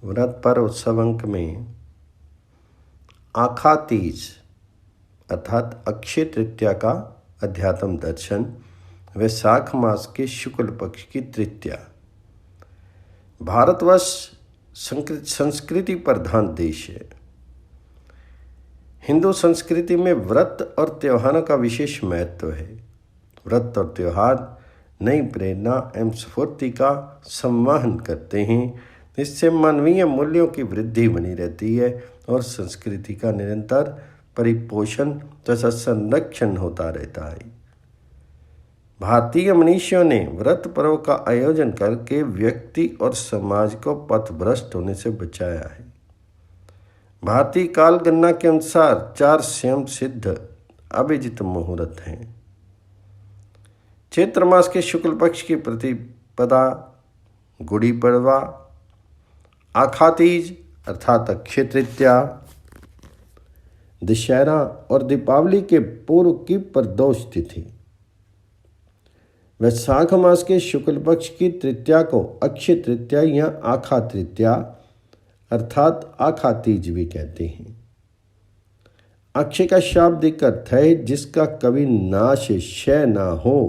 व्रत पर उत्सव अंक में आखा तीज अर्थात अक्षय तृतीया का अध्यात्म दर्शन वैशाख मास के शुक्ल पक्ष की तृतीया। भारतवर्ष संस्कृति प्रधान देश है। हिंदू संस्कृति में व्रत और त्योहारों का विशेष महत्व है। व्रत और त्योहार नई प्रेरणा एवं स्फूर्ति का संवहन करते हैं। इससे मानवीय मूल्यों की वृद्धि बनी रहती है और संस्कृति का निरंतर परिपोषण तथा संरक्षण होता रहता है। भारतीय मनीषियों ने व्रत पर्व का आयोजन करके व्यक्ति और समाज को पथभ्रष्ट होने से बचाया है। भारतीय काल गणना के अनुसार 4 स्वयं सिद्ध अभिजित मुहूर्त हैं। चैत्र मास के शुक्ल पक्ष की प्रतिपदा, गुड़ी पड़वा, आखा तीज अर्थात अक्षय तृतीया, दशहरा और दीपावली के पूर्व की प्रदोष तिथि। वैशाख मास के शुक्ल पक्ष की तृतीया को अक्षय तृतीया या आखा तृतीया अर्थात आखा तीज भी कहते हैं। अक्षय का शाब्दिक अर्थ है जिसका कभी नाश क्षय ना हो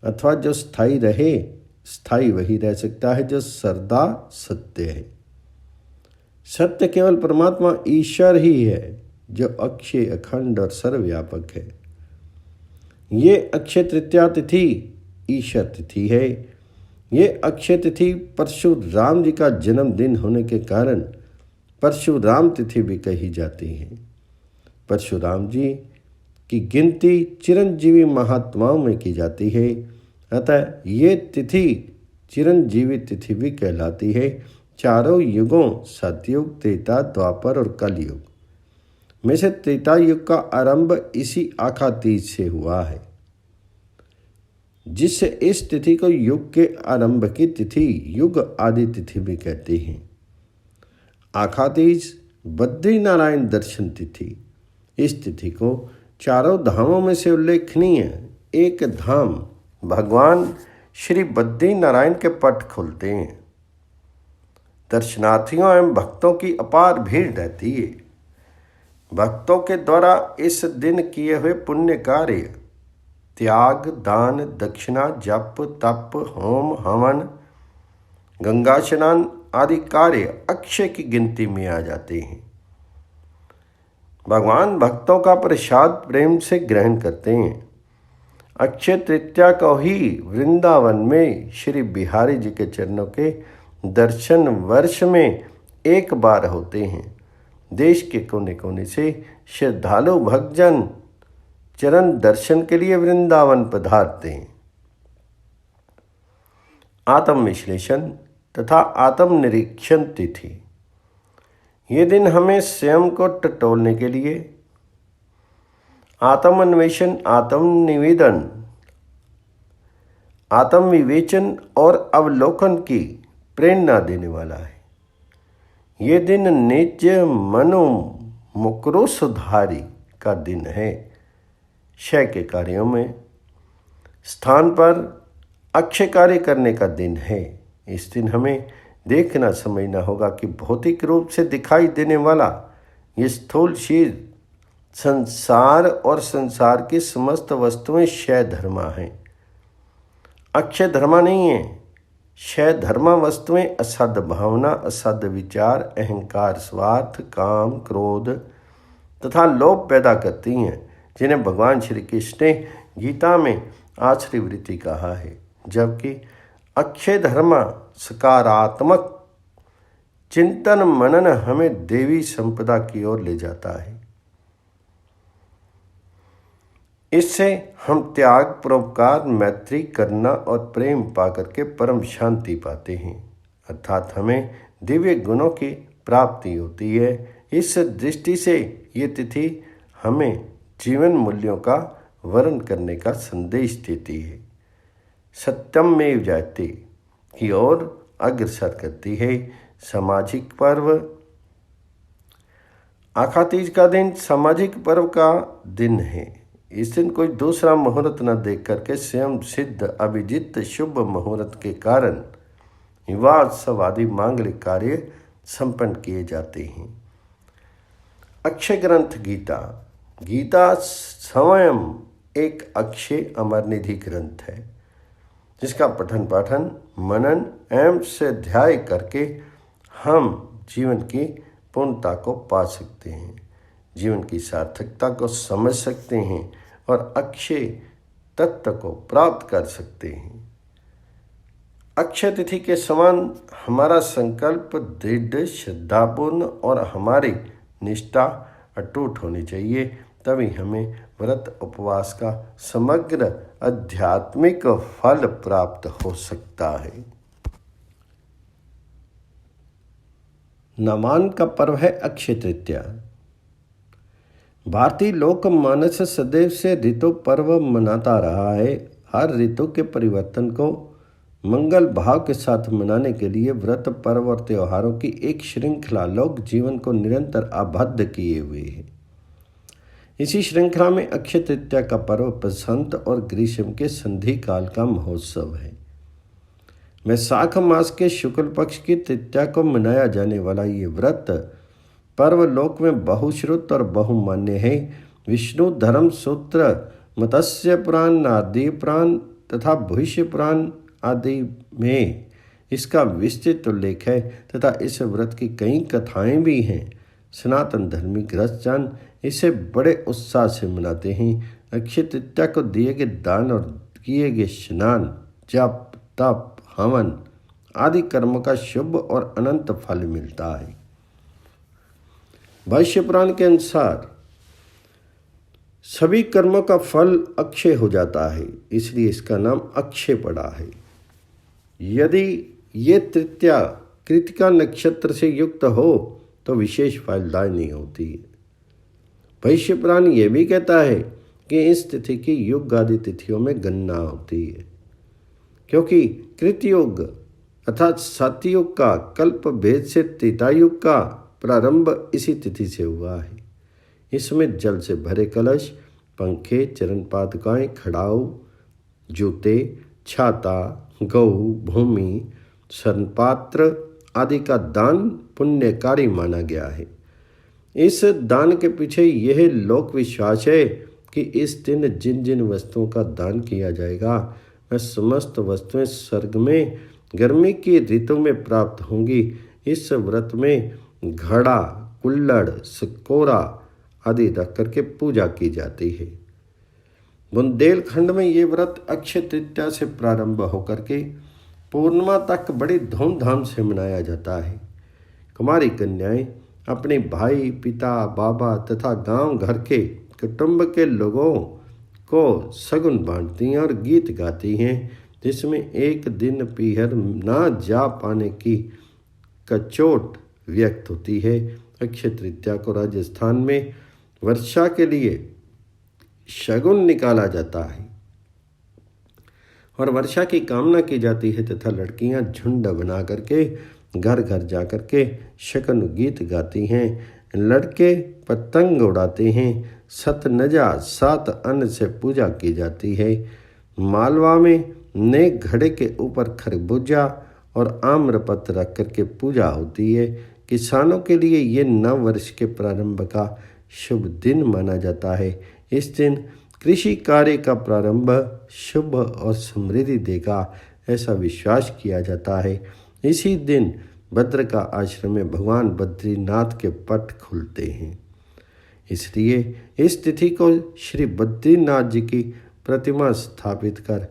अथवा जो स्थायी रहे। स्थायी वही रह सकता है जो सदा सत्य है। सत्य केवल परमात्मा ईश्वर ही है जो अक्षय, अखंड और सर्वव्यापक है। ये अक्षय तृतीया तिथि ईश्वर तिथि है। ये अक्षय तिथि परशुराम जी का जन्मदिन होने के कारण परशुराम तिथि भी कही जाती है। परशुराम जी की गिनती चिरंजीवी महात्माओं में की जाती है। अतः ये तिथि चिरंजीवी तिथि भी कहलाती है। चारों युगों सतयुग, त्रेता, द्वापर और कलयुग में से त्रेता युग का आरंभ इसी आखा तीज से हुआ है, जिससे इस तिथि को युग के आरंभ की तिथि युग आदि तिथि भी कहते हैं। आखा तीज बद्री नारायण दर्शन तिथि। इस तिथि को चारों धामों में से उल्लेखनीय एक धाम भगवान श्री बद्री नारायण के पट खुलते हैं। दर्शनार्थियों एवं भक्तों की अपार भीड़ रहती है। भक्तों के द्वारा इस दिन किए हुए पुण्य कार्य त्याग, दान, दक्षिणा, जप, तप, होम, हवन, गंगा स्नान आदि कार्य अक्षय की गिनती में आ जाते हैं। भगवान भक्तों का प्रसाद प्रेम से ग्रहण करते हैं। अक्षय तृतीया को ही वृंदावन में श्री बिहारी जी के चरणों के दर्शन वर्ष में एक बार होते हैं। देश के कोने कोने से श्रद्धालु भक्तजन चरण दर्शन के लिए वृंदावन पधारते हैं। आत्म विश्लेषण तथा आत्म निरीक्षण तिथि। ये दिन हमें स्वयं को टटोलने के लिए आत्म अन्वेषण, आत्म निवेदन, आत्म विवेचन और अवलोकन की प्रेरणा देने वाला है। ये दिन निज मनो मुकरो सुधारी का दिन है। क्षय के कार्यों में स्थान पर अक्षय कार्य करने का दिन है। इस दिन हमें देखना समझना होगा कि भौतिक रूप से दिखाई देने वाला ये स्थूल शरीर संसार और संसार की समस्त वस्तुएं क्षय धर्मा हैं, अक्षय धर्मा नहीं है। क्षय धर्मा वस्तुएं असद भावना, असद विचार, अहंकार, स्वार्थ, काम, क्रोध तथा लोभ पैदा करती हैं, जिन्हें भगवान श्री कृष्ण ने गीता में आश्रय वृत्ति कहा है। जबकि अक्षय धर्मा सकारात्मक चिंतन मनन हमें देवी संपदा की ओर ले जाता है। इससे हम त्याग, परोपकार, मैत्री, करुणा और प्रेम पाकर के परम शांति पाते हैं, अर्थात हमें दिव्य गुणों की प्राप्ति होती है। इस दृष्टि से ये तिथि हमें जीवन मूल्यों का वर्ण करने का संदेश देती है। सत्यम में जयते की ओर अग्रसर करती है। सामाजिक पर्व। आखा तीज का दिन सामाजिक पर्व का दिन है। इस दिन कोई दूसरा मुहूर्त न देख करके स्वयं सिद्ध अभिजित शुभ मुहूर्त के कारण विवाह उत्सव आदि मांगलिक कार्य संपन्न किए जाते हैं। अक्षय ग्रंथ गीता। गीता स्वयं एक अक्षय अमर निधि ग्रंथ है, जिसका पठन पाठन मनन एवं स्वाध्याय करके हम जीवन की पूर्णता को पा सकते हैं, जीवन की सार्थकता को समझ सकते हैं और अक्षय तत्व को प्राप्त कर सकते हैं। अक्षय तिथि के समान हमारा संकल्प दृढ़, श्रद्धापूर्ण और हमारी निष्ठा अटूट होनी चाहिए, तभी हमें व्रत उपवास का समग्र आध्यात्मिक फल प्राप्त हो सकता है। नवान्न का पर्व है अक्षय तृतीया। भारतीय लोक मानस सदैव से ऋतु पर्व मनाता रहा है। हर ऋतु के परिवर्तन को मंगल भाव के साथ मनाने के लिए व्रत, पर्व और त्योहारों की एक श्रृंखला लोक जीवन को निरंतर आबद्ध किए हुए है। इसी श्रृंखला में अक्षय तृतीया का पर्व बसंत और ग्रीष्म के संधि काल का महोत्सव है। वैशाख मास के शुक्ल पक्ष की तृतीया को मनाया जाने वाला ये व्रत पर्व लोक में बहुश्रुत और बहुमान्य है। विष्णु धर्म सूत्र, मत्स्य पुराण, नारदीय पुराण तथा भविष्य पुराण आदि में इसका विस्तृत उल्लेख है तथा इस व्रत की कई कथाएं भी हैं। सनातन धर्मी गृहस्थजन इसे बड़े उत्साह से मनाते हैं। अक्षय तृतीया को दिए गए दान और किए गए स्नान, जप, तप, हवन आदि कर्मों का शुभ और अनंत फल मिलता है। भविष्य पुराण के अनुसार सभी कर्मों का फल अक्षय हो जाता है, इसलिए इसका नाम अक्षय पड़ा है। यदि ये तृतीया कृतिका नक्षत्र से युक्त हो तो विशेष फलदायी होती है। भविष्य पुराण ये भी कहता है कि इस तिथि की युग आदि तिथियों में गणना होती है, क्योंकि कृतयुग अर्थात सतयुग का कल्प भेद से त्रेतायुग का प्रारंभ इसी तिथि से हुआ है। इसमें जल से भरे कलश, पंखे, चरण पादुकाएं, खड़ाऊ, जूते, छाता, गौ, भूमि, स्वर्णपात्र आदि का दान पुण्यकारी माना गया है। इस दान के पीछे यह लोक विश्वास है कि इस दिन जिन जिन वस्तुओं का दान किया जाएगा वह समस्त वस्तुएं स्वर्ग में गर्मी की ऋतु में प्राप्त होंगी। इस व्रत में घड़ा, कुल्हड़, सकोरा आदि रख करके पूजा की जाती है। बुंदेलखंड में ये व्रत अक्षय तृतीया से प्रारंभ होकर के पूर्णिमा तक बड़ी धूमधाम से मनाया जाता है। कुमारी कन्याएं अपने भाई, पिता, बाबा तथा गांव घर के कुटुंब के लोगों को सगुन बांटती हैं और गीत गाती हैं, जिसमें एक दिन पीहर ना जा पाने की कचोट व्यक्त होती है। अक्षय तृतीया को राजस्थान में वर्षा के लिए शगुन निकाला जाता है और वर्षा की कामना की जाती है तथा लड़कियां झुंड बना करके घर घर जा करके शगुन गीत गाती हैं। लड़के पतंग उड़ाते हैं। सतनजा 7 अन्न से पूजा की जाती है। मालवा में नए घड़े के ऊपर खरबूजा और आम्रपत्र रख करके पूजा होती है। किसानों के लिए ये नव वर्ष के प्रारंभ का शुभ दिन माना जाता है। इस दिन कृषि कार्य का प्रारंभ शुभ और समृद्धि देगा, ऐसा विश्वास किया जाता है। इसी दिन भद्रका आश्रम में भगवान बद्रीनाथ के पट खुलते हैं, इसलिए इस तिथि को श्री बद्रीनाथ जी की प्रतिमा स्थापित कर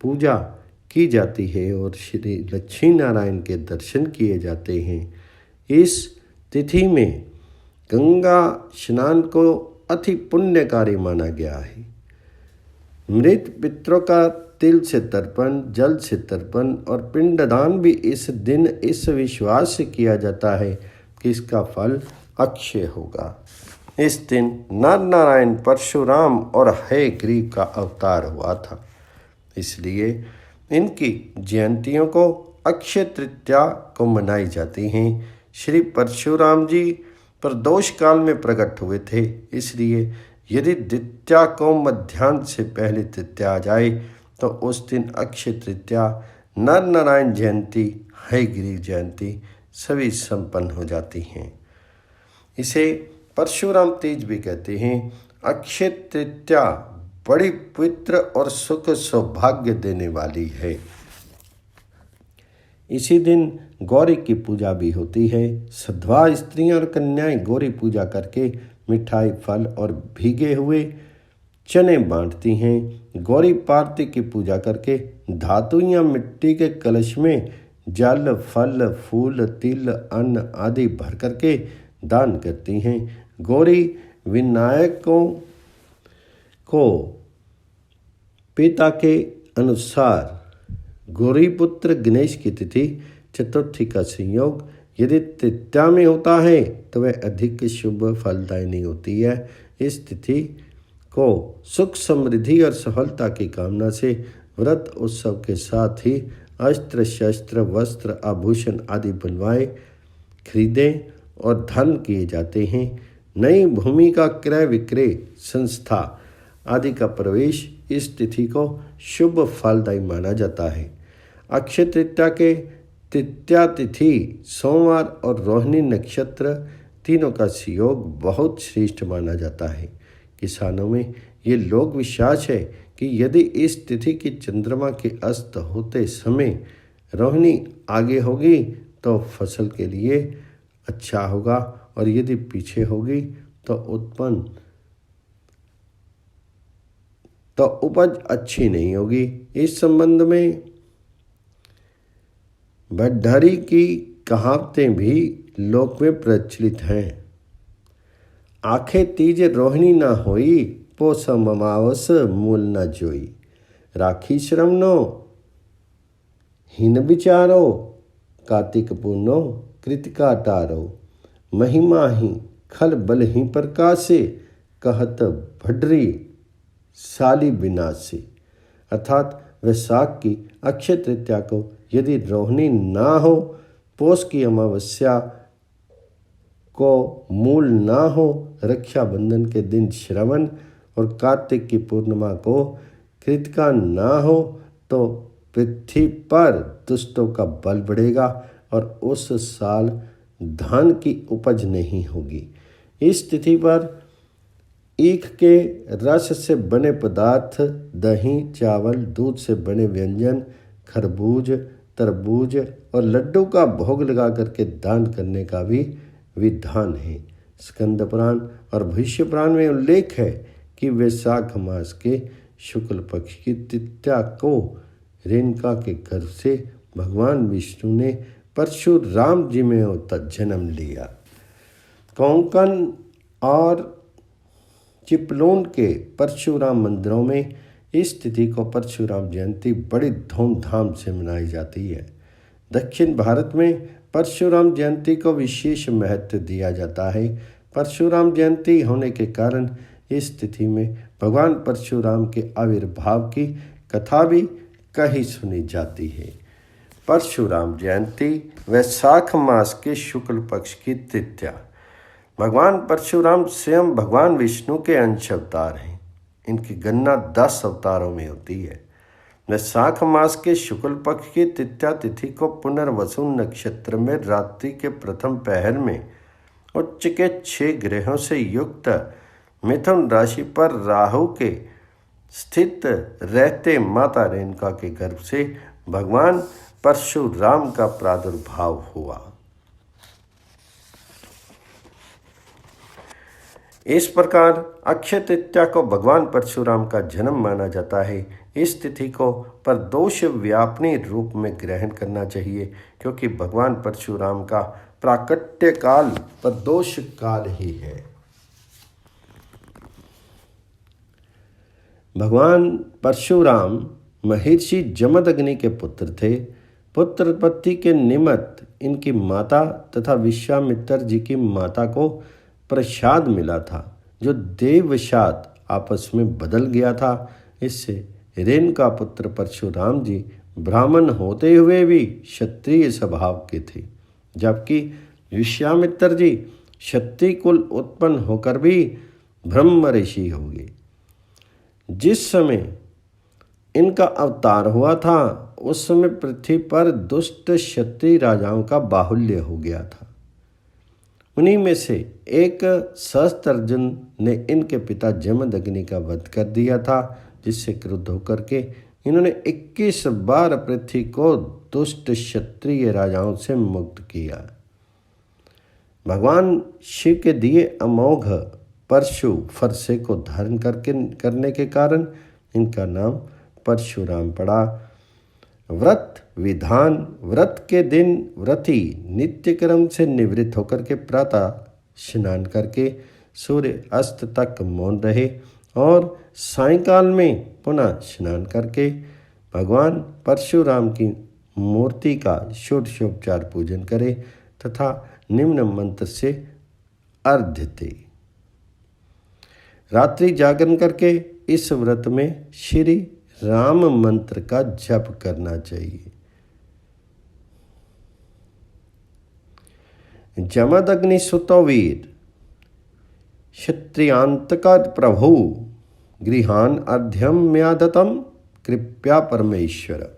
पूजा की जाती है और श्री लक्ष्मी नारायण के दर्शन किए जाते हैं। इस तिथि में गंगा स्नान को अति पुण्यकारी माना गया है। मृत पितरों का तिल से तर्पण, जल से तर्पण और पिंडदान भी इस दिन इस विश्वास से किया जाता है कि इसका फल अक्षय होगा। इस दिन नर नारायण परशुराम और हयग्रीव का अवतार हुआ था, इसलिए इनकी जयंतियों को अक्षय तृतीया को मनाई जाती हैं। श्री परशुराम जी प्रदोष काल में प्रकट हुए थे, इसलिए यदि द्वितीया को मध्याह्न से पहले तृतीया आ जाए तो उस दिन अक्षय तृतीया नर नारायण जयंती, हयग्रीव जयंती सभी संपन्न हो जाती हैं। इसे परशुराम तीज भी कहते हैं। अक्षय तृतीया बड़ी पवित्र और सुख सौभाग्य देने वाली है। इसी दिन गौरी की पूजा भी होती है। सधवा स्त्रियां और कन्याएं गौरी पूजा करके मिठाई, फल और भीगे हुए चने बांटती हैं। गौरी पार्वती की पूजा करके धातु या मिट्टी के कलश में जल, फल, फूल, तिल, अन्न आदि भर करके दान करती हैं। गौरी विनायकों को पिता के अनुसार गौरीपुत्र गणेश की तिथि चतुर्थी का संयोग यदि तृतीया में होता है तो वह अधिक शुभ फलदायिनी होती है। इस तिथि को सुख, समृद्धि और सफलता की कामना से व्रत उत्सव के साथ ही अस्त्र, शस्त्र, वस्त्र, आभूषण आदि बनवाए, खरीदे और धन किए जाते हैं। नई भूमि का क्रय विक्रय, संस्था आदि का प्रवेश इस तिथि को शुभ फलदायी माना जाता है। अक्षय तृतीया के तृतीया तिथि सोमवार और रोहिणी नक्षत्र तीनों का संयोग बहुत श्रेष्ठ माना जाता है। किसानों में ये लोक विश्वास है कि यदि इस तिथि की चंद्रमा के अस्त होते समय रोहिणी आगे होगी तो फसल के लिए अच्छा होगा, और यदि पीछे होगी तो उपज अच्छी नहीं होगी। इस संबंध में भट्टारी की कहावतें भी लोक में प्रचलित हैं। आखे तीज रोहिणी न होई, पोस अमावस मूल न जोई। राखी श्रवणो हीन विचारो, कार्तिक पूर्णो कृतिका टारो। महिमा ही खल बल ही प्रकाशे, कहत भड्री साली विनाशी। अर्थात वैशाख की अक्षय तृतीया को यदि रोहिणी ना हो, पौष की अमावस्या को मूल ना हो, रक्षाबंधन के दिन श्रवण और कार्तिक की पूर्णिमा को कृतिका ना हो तो पृथ्वी पर दुष्टों का बल बढ़ेगा और उस साल धान की उपज नहीं होगी। इस तिथि पर ईख के रस से बने पदार्थ, दही, चावल, दूध से बने व्यंजन, खरबूज, तरबूज और लड्डू का भोग लगा करके दान करने का भी विधान है। स्कंद पुराण और भविष्य पुराण में उल्लेख है कि वैशाख मास के शुक्ल पक्ष की तृतीया को रेणुका के गर्भ से भगवान विष्णु ने परशुराम जी में जन्म लिया। कोंकण और चिपलून के परशुराम मंदिरों में इस तिथि को परशुराम जयंती बड़ी धूमधाम से मनाई जाती है। दक्षिण भारत में परशुराम जयंती को विशेष महत्व दिया जाता है। परशुराम जयंती होने के कारण इस तिथि में भगवान परशुराम के आविर्भाव की कथा भी कहीं सुनी जाती है। परशुराम जयंती वैशाख मास के शुक्ल पक्ष की तृतीया। भगवान परशुराम स्वयं भगवान विष्णु के अंश अवतार हैं। इनकी गणना 10 अवतारों में होती है। वैशाख मास के शुक्ल पक्ष की तृतीया तिथि को पुनर्वसु नक्षत्र में रात्रि के प्रथम पहर में उच्च के 6 ग्रहों से युक्त मिथुन राशि पर राहु के स्थित रहते माता रेणुका के गर्भ से भगवान परशुराम का प्रादुर्भाव हुआ। इस प्रकार अक्षय तृतीया को भगवान परशुराम का जन्म माना जाता है। इस तिथि को प्रदोष व्यापनी रूप में ग्रहण करना चाहिए, क्योंकि भगवान परशुराम का प्राकट्य काल प्रदोष काल ही है। भगवान परशुराम महर्षि जमदग्नि के पुत्र थे। पुत्र उत्पत्ति के निमित्त इनकी माता तथा विश्वामित्र जी की माता को प्रसाद मिला था, जो देववशात आपस में बदल गया था। इससे रेणुका पुत्र परशुराम जी ब्राह्मण होते हुए भी क्षत्रिय स्वभाव के थे, जबकि विश्वामित्र जी क्षत्रिय कुल उत्पन्न होकर भी ब्रह्म ऋषि हो गए। जिस समय इनका अवतार हुआ था उस समय पृथ्वी पर दुष्ट क्षत्रिय राजाओं का बाहुल्य हो गया था। उन्हीं में से एक सहस्त्रार्जुन ने इनके पिता जमदग्नि का वध कर दिया था, जिससे क्रुद्ध होकर के इन्होंने 21 बार पृथ्वी को दुष्ट क्षत्रिय राजाओं से मुक्त किया। भगवान शिव के दिए अमोघ परशु फरसे को धारण करने के कारण इनका नाम परशुराम पड़ा। व्रत विधान: व्रत के दिन व्रती नित्य कर्म से निवृत्त होकर के प्रातः स्नान करके सूर्य अस्त तक मौन रहे और सायंकाल में पुनः स्नान करके भगवान परशुराम की मूर्ति का षोडशोपचार पूजन करे तथा निम्न मंत्र से अर्घ्य दे। रात्रि जागरण करके इस व्रत में श्री राम मंत्र का जप करना चाहिए। जमदग्नि सुतो वीर क्षत्रियांतका प्रभु गृहान अर्ध्यम म्यादतम कृपया परमेश्वर।